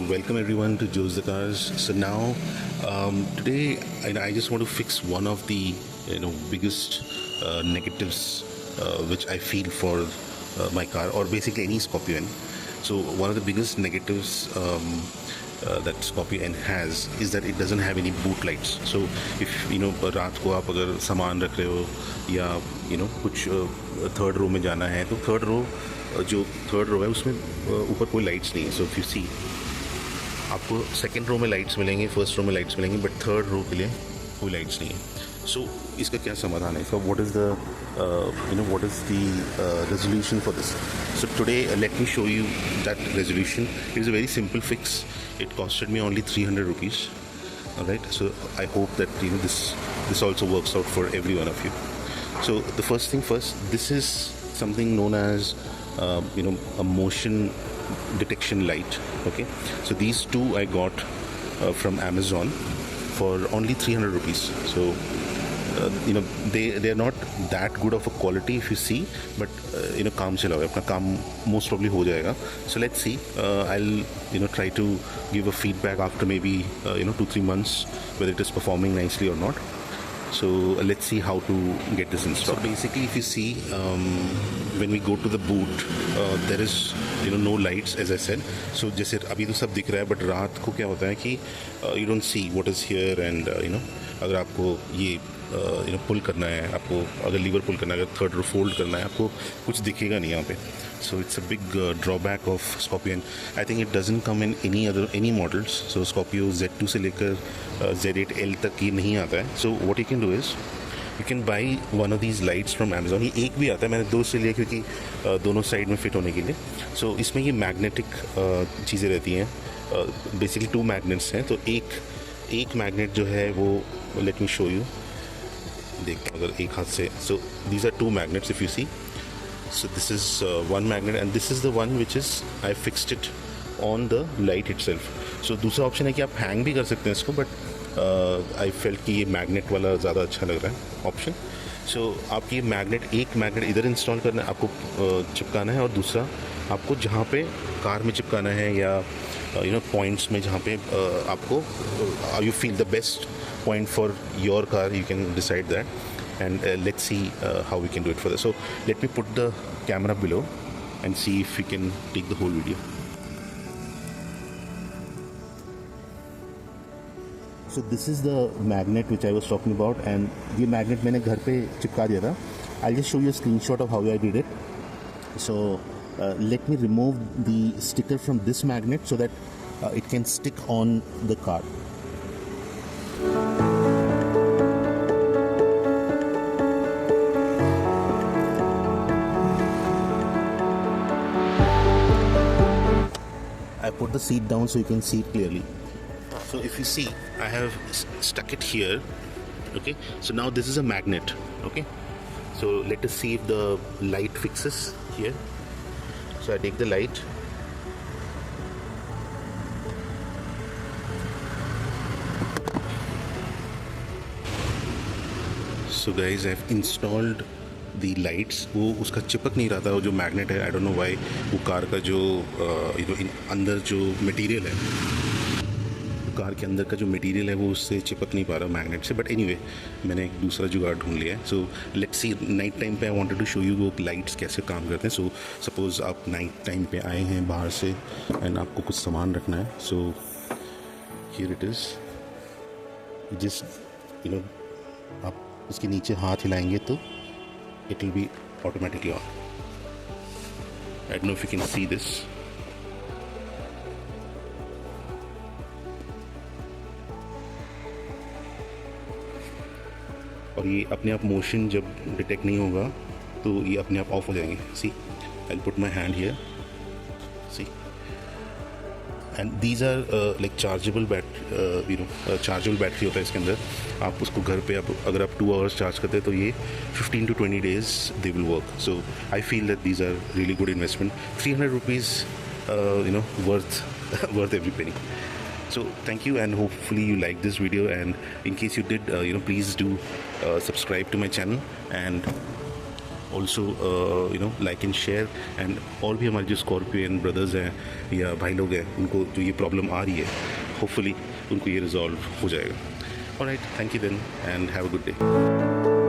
welcome everyone to Joe's the Cars. So now, today, I just want to fix one of the biggest negatives which I feel for my car, or basically any Scorpio N. So one of the biggest negatives that Scorpio N has is that it doesn't have any boot lights. So if रात को आप अगर सामान रख रहे हो या कुछ थर्ड रो में जाना है, तो थर्ड रो है उसमें ऊपर कोई लाइट्स नहीं है. सो इफ यू सी, आपको सेकंड रो में लाइट्स मिलेंगे, फर्स्ट रो में लाइट्स मिलेंगे, बट थर्ड रो के लिए कोई लाइट्स नहीं है. सो इसका क्या समाधान है? इसका what is the resolution for this? So today let me show you that resolution. It is a very simple fix. It costed me only 300 rupees. Alright, so I hope that this also works out for every one of you. So the first thing first, this is something known as a motion detection light. Okay, so these two I got from Amazon for only 300 rupees. So they are not that good of a quality if you see, but काम चलाओगे, अपना काम most probably हो जाएगा. So let's see. I'll try to give a feedback after maybe 2-3 months whether it is performing nicely or not. So let's see how to get this installed. So basically, if you see, when we go to the boot, there is no lights, as I said. So जैसे अभी तो सब दिख रहा है, but रात को क्या होता है कि you don't see what is here, and अगर आपको ये पुल करना है, आपको अगर लीवर पुल करना है, अगर थर्ड रो फोल्ड करना है, आपको कुछ दिखेगा नहीं यहाँ पे. So it's a big drawback of Scorpio. I think it doesn't come in any models. So Scorpio Z2 से लेकर Z8L तक ये नहीं आता है. So what you can do is you can buy one of these lights from Amazon. ये एक भी आता है, मैंने दो से लिया क्योंकि दोनों साइड में फिट होने के लिए. सो इसमें ये मैग्नेटिक चीज़ें रहती हैं. बेसिकली 2 मैग्नेट्स हैं. तो एक मैग्नेट जो है वो, लेट मी शो यू, देख अगर एक हाथ से. So these are 2 magnets if you see. So this is one magnet and this is the one which is I fixed it on the light itself. So दूसरा option है कि आप hang भी कर सकते हैं इसको, बट आई फेल्ट कि ये मैग्नेट वाला ज़्यादा अच्छा लग रहा है ऑप्शन. सो आप ये एक मैग्नेट इधर इंस्टॉल करना है, आपको चिपकाना है, और दूसरा आपको जहाँ पे कार में चिपकाना है या पॉइंट्स में जहाँ पे आपको you feel the best point for your car, you can decide that, and let's see how we can do it for this. So let me put the camera below and see if we can take the whole video. So this is the magnet which I was talking about, and ये magnet मैंने घर पे चिपका दिया था. I'll just show you a screenshot of how I did it. So let me remove the sticker from this magnet so that it can stick on the car. I put the seat down so you can see it clearly. So if you see, I have stuck it here. Okay, so now this is a magnet. Okay, so let us see if the light fixes here. So I take the light. So guys, I have installed the lights. वो उसका चिपक नहीं रहा था, वो जो magnet है. I don't know why. वो कार का जो अंदर जो मटेरियल है, कार के अंदर का जो मटेरियल है वो उससे चिपक नहीं पा रहा मैग्नेट से. बट एनीवे, मैंने एक दूसरा जुगाड़ ढूंढ लिया है. So let's see. Night time पे I wanted to show you वो लाइट्स कैसे काम करते हैं. सो सपोज आप नाइट टाइम पे आए हैं बाहर से एंड आपको कुछ सामान रखना है. So here it is. Just आप इसके नीचे हाथ हिलाएंगे तो it will be automatically on. I don't know if you can see this. और ये अपने आप मोशन जब डिटेक्ट नहीं होगा तो ये अपने आप ऑफ हो जाएंगे. सी, I'll put my hand here. See, and these are like chargeable chargeable battery होता है इसके अंदर. आप उसको घर पे अगर आप 2 hours चार्ज करते हैं तो ये 15 to 20 days they will work. So I feel that these are really good investment. 300 rupees worth every penny. So thank you, and hopefully you like this video, and in case you did, please do subscribe to my channel, and also like and share, and और भी हमारे जो scorpion brothers हैं या भाई लोग हैं उनको जो ये प्रॉब्लम आ रही है, होपफुली उनको ये रिजॉल्व हो जाएगा. Alright, thank you then and have a good day.